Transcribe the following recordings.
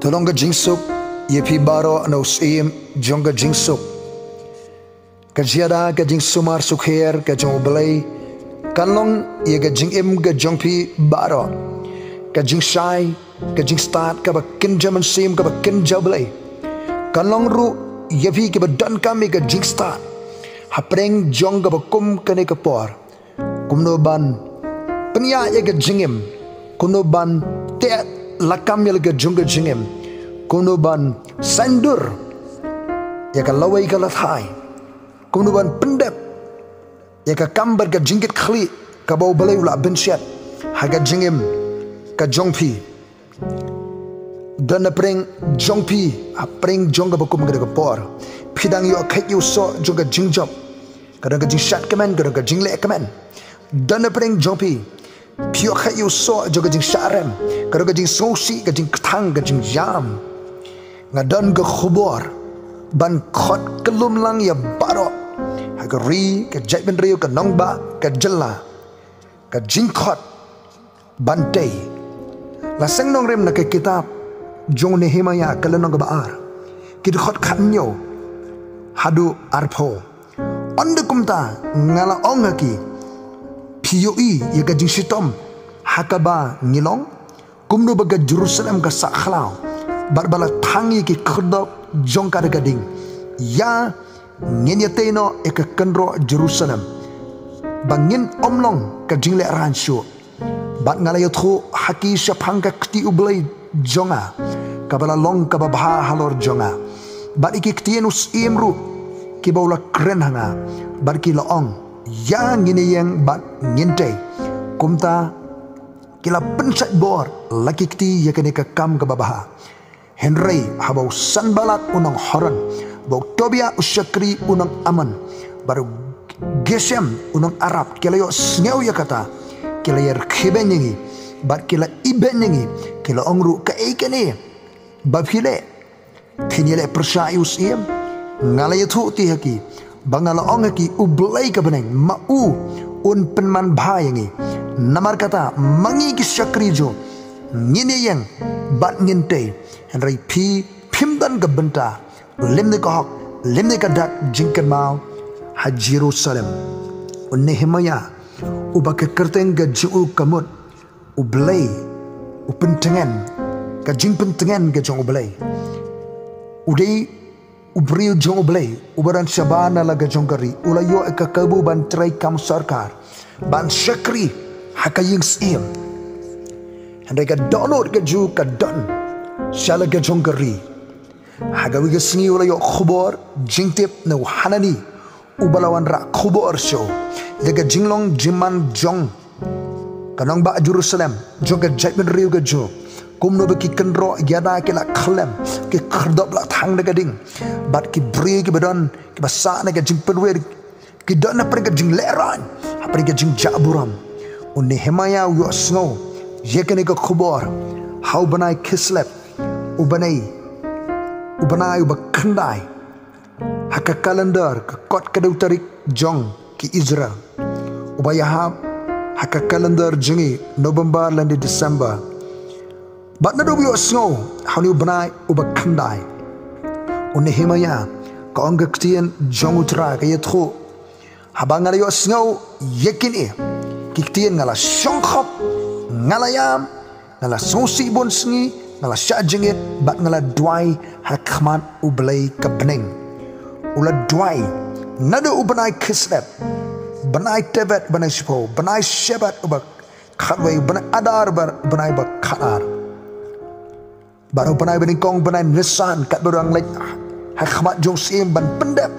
Tolong ke jingsuk yepi baro no sim jong ke jingsuk ke jiada ke jing sumar sukher ke jong belai kalong ye ke jing im ke jong pi baro ke jing shai ke jing start ke bakin jaman sim ke bakin jablai kalong ru yepi ke badan kami ke jing start hapreng jong ke bakum kene ke por kumno ban penya ye ke jingim kuno ban te lakam ye ke jong ke jingim kuno ban sandur ya ka lawai ka lathai kuno ban pendep ya ka kambar ka jingit khli ka bau balai ula bensyat haga jingim ka jongpi dan apreng jongpi apreng jong ka bakum ka por pidang yo khat yo so jong ka jingjob kadang ka jingshat kaman kadang ka jingle kaman dan apreng jongpi pio khat yo so jong ka jingsharem kadang ka jing sosi ka jing thang ka jing jam ngadan ke khubor ban khot kelum lang ya baro hagari ke jaiben rio ke nongba ke jella ke jingkhot bantei la seng nong rem na ke kitab jong Nehemia ke lenong ke baar kid khot khanyo hadu arpho onde kumta ngala ongaki pioi ya ke jingshitom hakaba ngilong kumno baga Jerusalem ke sakhlau barbala tangi ki khudok jongkar gading ya ngenyateno eka kendro Jerusalem bangin omlong ka jingle ransho bat ngalayo thu haki shapang ka kti ublay jonga kabala long ka babha halor jonga bat iki ktienus imru ki bawla kren hanga bat ki loong ya nginiyeng bat ngintay kumta kila pensat bor laki kti yakane ka kam ka babaha Henry habau Sanbalat unang Haran bau Tobia usyakri unang Aman baru Geshem unang Arab kila yo sngew ya kata kila yer khibenyengi bat kila ibenyengi kila ongru ka ikene babhile khinyele persayus iem ngalay thu ti haki bangala ongaki ublay ka beneng mau un penman bhayengi namar kata mangi ki syakri jo ngine yang bat nginte Henry P. Pimdan ke benta limne ka hok limne ka dak jingkan mau ha Jerusalem Nehemia uba ke kerteng ke jiu kamut ublay upentengan ka jing pentengan ke jong ublay udai ubriu jong ublay ubaran shabana la ke jong kari ulayo ka kabu ban trai kam sarkar ban syakri hakaying sim Henry ka download ke ju ka don Shala ke jongkari hagawi ke sini ula yo khubor jingtip na hanani ubalawan ra khubor show lega jinglong jiman jong kanong ba Jerusalem joga jaiben riu ke jo kumno be ki kendro yada ke la khlem ke khrdop la thang de gading bat ki bri ke badon ke basa na ke jingpen wer ki don na per ke jing leran apre ke jing jaburam un Nehemia yo snow yekene ke khubor how banai kislep ubanai ubakhandai haka kalendar ke kot kadau tarik jong ki Israel ubayahab haka kalendar jengi November landi December bat na dobi osno hani ubanai ubakhandai Nehemia ka ong ktien jong utra ka yetho habangala yo osno yekini kiktien ngala shongkhop ngalayam ngala sosi bon sngi ngala syajengit bat ngala dwai hakmat ublay kabneng ula dwai nado ubanai kislep banai tebet banai sipo banai shebat ubak khatway banai adar banai bak khatar baru banai beningkong banai nisan kat berang lek hakmat jong sim ban pendep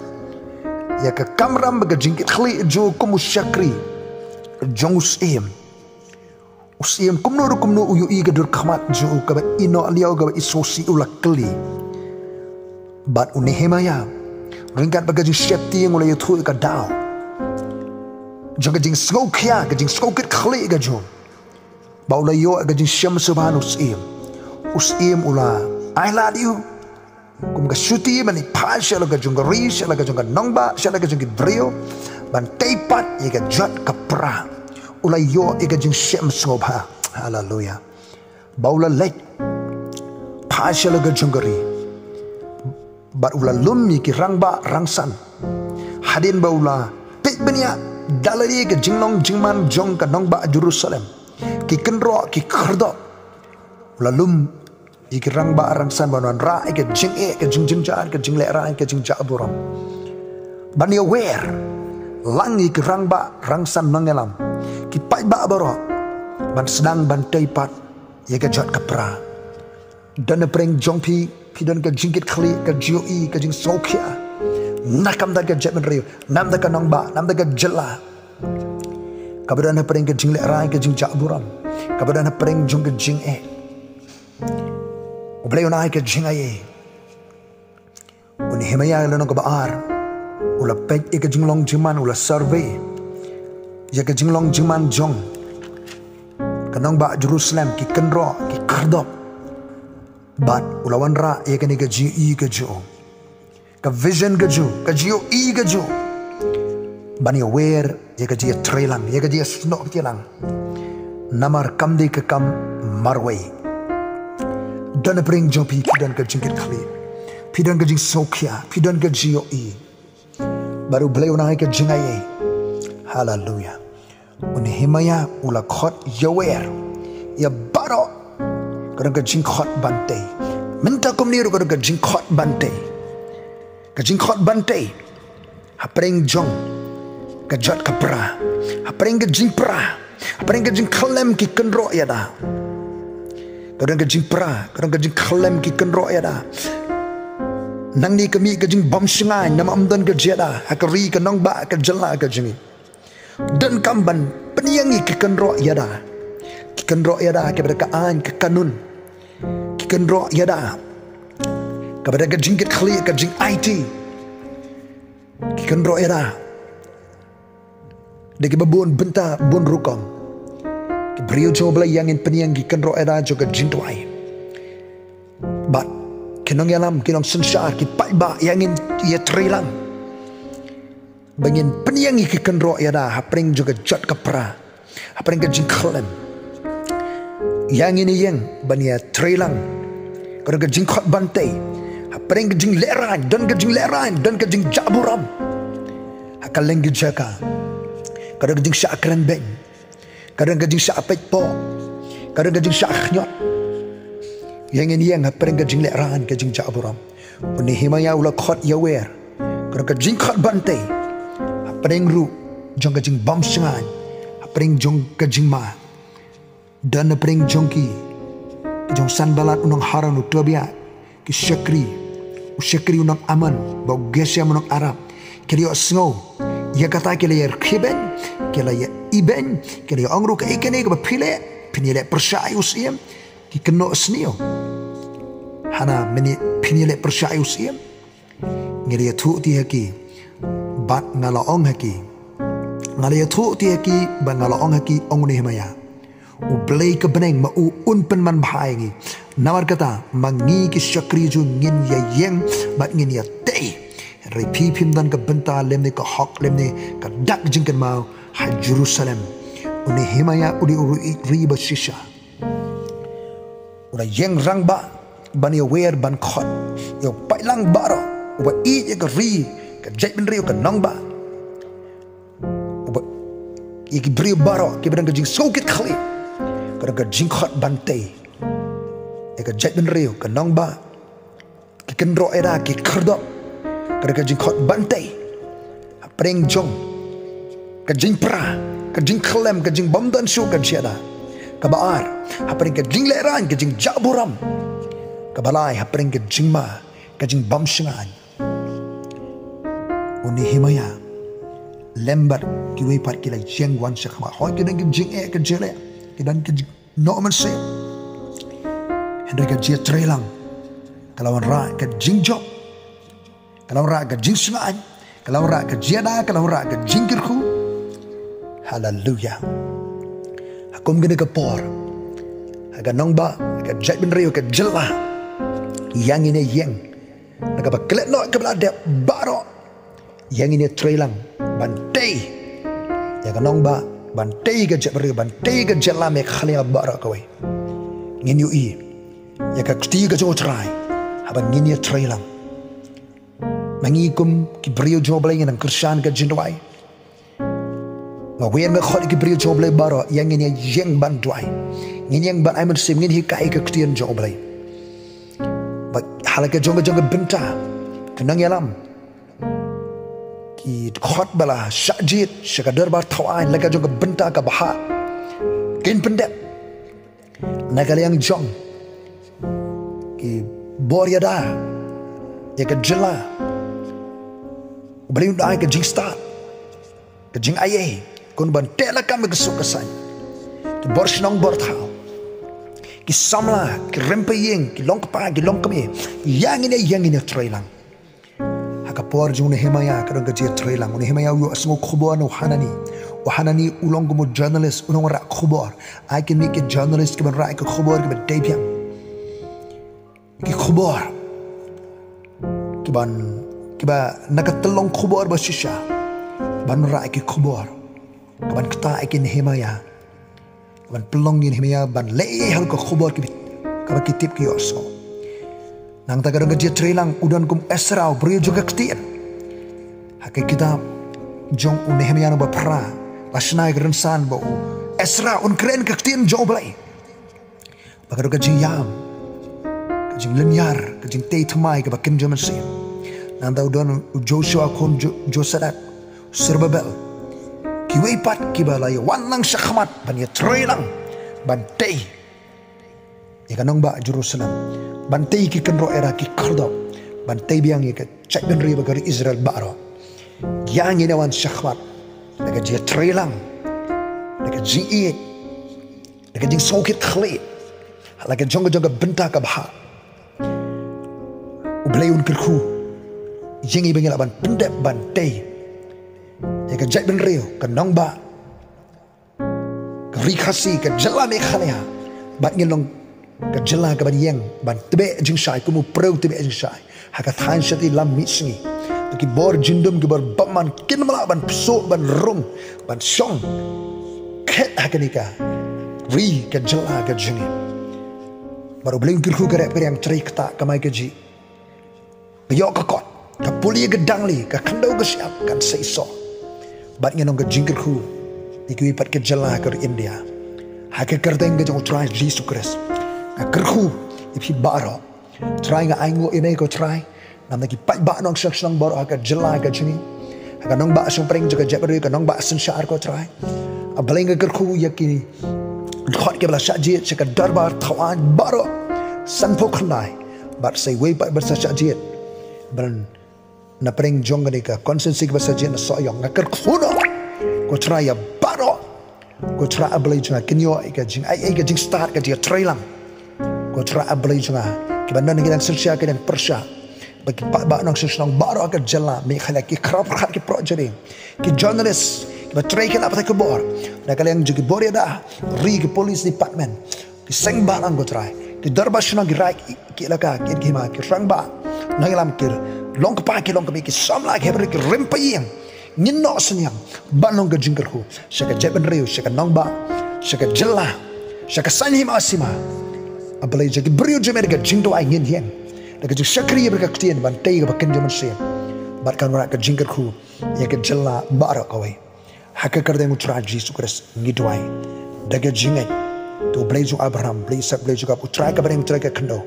ya ke kamram baga jingkit khli jo kumusyakri jong sim usiam kumno uyu i gadur khamat jo ka ino aliau ka isosi ulak kli bat Nehemia ringkat baga jing syati ngula yuthu ka dau jaga jing skokya ka jing skokit khli ga jo baula yo ga jing syam subhan usiam ula I love you kum ga syuti mani pasha la ga jung ga rish la ga jung ga nongba shala ga jung brio ban teipat ye ga jat ka pra ula yo ega jing shem sobha hallelujah baula lek pasha laga jungari bat ula lumi ki rangba rangsan hadin ba ula pek benia dalari ke jinglong jingman jong ka nongba Jerusalem ki kenro ki kerdo ula lum iki rangba rangsan banon ra ke jing ke jing jar ke jing le ra ke jing ja buram bani aware langi ki rangba rangsan nangelam ki pai ba baro ban sedang ban teipat ye ke jot kapra dan preng jongpi pidan ke jingkit khali ke jioi ke jing sokia nakam da ke jet men riu nam da ka nongba nam da ke jela kabadan preng ke jing le ra ke jing ja buram kabadan preng jong ke jing Ublay unay ke jingaye uni himaya lano ka baar ula pej ika jinglong jiman ula survey ya ke jinglong jiman jong kanong ba Jerusalem ki kenro ki kardop bat ula wanra ya ke ni ke ji ke jo ka vision ke jo ka jio ke jo bani aware ya ke ji trailang ya ke ji snok tilang namar kamdi ke kam marway dan bring jompi pidan ke jingkit khali pidan ke jing sokia pidan ke jioi baru beliau naik ke jingaye haleluya uni himaya ula khot yawer ya baro kadang ke jing khot bante minta komniru kadang ke jing khot bante hapring jong ke jot kapra hapring ke jing pra hapring ke jing khalem ki kenro ya da kadang ke jing pra kadang ke jing khalem ki kenro ya da nang ni kami ke jing bom singai nama amdan ke jeda hakari ke nong ba ke jela ke jingi dan kamban peniangi ke kenro ya da ki kenro ya da ke berkaan ke kanun ki kenro ya da kepada ke jing ke khali ke jing IT ki kenro ya da de ke babun benta bun rukom beriu coba yang peniang ki kenro era juga jintwai but kinong yalam kinong sensar ki paiba yang ia trilang bangin peniang ki kenro era hapring juga jot kapra hapring ke jingkhlem yang ini yang bania trilang kalau ke jingkhot bantai hapring ke jing leran dan ke jing leran dan ke jing jaburam akaleng jaka kalau ke jing syakran ben kadang gajing syapet po kadang gajing syaknyot yang ini yang hapring gajing leran gajing jaburam uni himaya ula khot yawer kadang gajing khot bante hapring ru jong gajing bam singan hapring jong gajing ma dan hapring jongki jong san balat unang haran utobia ki syakri unang aman bau gesya unang arab kiri osngo ya kata kila ya khiben kila ya iben kila ya angru ka ikene ka pinile persyayus iem ki keno snio hana meni pinile persyayus iem ngiri ya thu ti haki bat ngalaong haki ngali ya thu ti haki ban ngalaong haki ongni himaya u blay ka beneng ma u unpen man bhaingi nawar kata mangi ki syakri ju ngin ya yeng bat ngin ya tei repi pim dan ke benta lemne ke hok lemne ke dak jingkan mau ha Jerusalem uni himaya udi uri riba shisha ura yeng rangba bani aware ban khot yo pailang baro uba i ke ri ke jait ben rio ke nongba uba i ke brio baro ke bedang ke jing sokit khali ke jing khot bante ke jait ben rio ke nongba ke kendro era ke kerdok kadang jing khot bantai preng jong kajing pra kajing khlem kajing bamdan shu kajada kabar hapring kajing leran kajing jaburam kabalai hapring kajing ma kajing bam singan uni himaya lembar kiwe pat kila jeng wan sakhma hoy kidang kajing kajele kidang kajing no man se hendra kajia trelang kalawan ra kajing job kalau rak ke jing sungai, kalau rak ke jiada, kalau rak ke jingkirku, haleluya. Aku mungkin ke por, agak nongba, agak jat benrio, agak jelah, yang ini yang, agak berkelet no, agak berada baro, yang ini trailang, bantai, agak nongba, bantai ke jat benrio, bantai ke jelah, mek khalia baro kau. Ngin yui, ya ka ketiga jo try haban ngini try lang mangikum ki brio jo blay nang Krishan ka jindwai wa wen ga khol ki brio jo blay baro yang ngini yang ban dwai ngini yang ban aiman sim ngini kai ka ketian jo blay ba halaka jonga benta kenang yalam ki khot bala shajit shakadar bar thawain laga jonga benta ka baha kin pendek nagalayang jong ki boryada ya ka jela beliau dah ke jing start ke jing aye kun ban tela kam ke sukasan ki borshnong borthao ki samla ki rempeyeng ki longpa ki longkame yang ini trailang haka por jung hemaya kadang ke trailang ne hemaya yo asmo khobor no hanani ulong mo journalist unong ra khobor I can make a journalist ki ban ra ka khobor ki ban debiang ki khobor ki ba nakatelong khobor ba shisha ban ra ki khobor ki ban kata ki hemaya ban pelong ni hemaya ban le hal ko khobor ki ka ba kitip ki oso nang ta kadang ke trailang udan kum esra brio juga ketian hakai kita jong unehemaya no ba pra Pasnai kerensan bau Esra un keren kektian jauh belai Bakar kajing yam Kajing lenyar Kajing tei temai ke bakin jaman sin Nanda udan Joshua kon Josadak Serbabel Kiwai pat kibalai Wanlang syakhamat Ban ya trelang Ban tei Ya kanong ba Jerusalem Ban tei ki kenro era ki kardok Ban tei biang ya ke cek ben riba kari Israel baro Yang ini wan syakhamat Laga dia trelang Laga jing iit Laga jing sokit khlit Laga jonga benta ka baha Ublayun kirku Jing i bengila ban pendep ban tei Laga jait ben rio Ka nong ba Ka rikasi ka jala me khalea Bat ngilong Ka jala ka ban yeng Ban tebe jing syai Kumu preu tebe jing syai Haka thain syati lam mitsingi Ki bor jindum ki bor baman kin mala ban pso ban rum ban song ket hakanika ri ka jala ka jingi baru bling kirhu ka rep yang cerai kata kamai ka ji yo ka kot ka puli ka dangli ka kandau ka siap kan seiso bat ngenong ka jingkirhu ikui pat ka jala ka India haka kardeng ka jong try Jesus Christ ka kirhu ipi baro try nga aingo ine ko try Nam ki pat ba nong shak nong bor ka jela ka chini ka nong ba sung pring juga jabru ka nong ba sun shar ko try a bling ka khu yakini khot ke bla shaji ka darbar thawan baro san pho khnai but say way ba sa shaji ban na pring jong ni ka consensi ka sa jin so yong ka khu no ko try ya baro ko try a bling ka kinyo ka jing ai ka jing start ka dia trailang ko try a bling ka ki ban nang sun shar ka dan persha bagi pak nong sesong baru akan jala mi khala ki khrap khat ki project ki journalist ki batray ki apa ke bor na kalian juga bor ya ri ki police department ki seng barang go try ki darba shna ki rai ki laka ki ma ki rang ba na lam ki long pa ki samla ki hebre ki rempayang ninno senyang banong ga jingker hu shaka jaban riu shaka nong ba shaka jala shaka sanhim asima abalai jagi brio jemer ga jingdo ai ngin hian Laga jing syakri berka ketian ban tei ka bakin jaman sin bat kan rak ka jingker khu ya ka jalla bara kawai haka kardeng utra Jesus Christ ngidwai daga jingai to blaze Abraham blaze ka utra ka bareng utra ka kando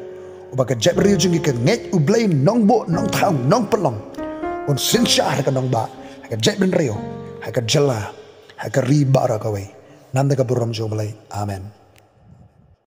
ubaga jabri jingi ka nget u blame nong bo nong thang nong pelong un sin syar ka nong ba haka jabin rio haka jalla haka ri bara kawai nanda ka buram jo blai amen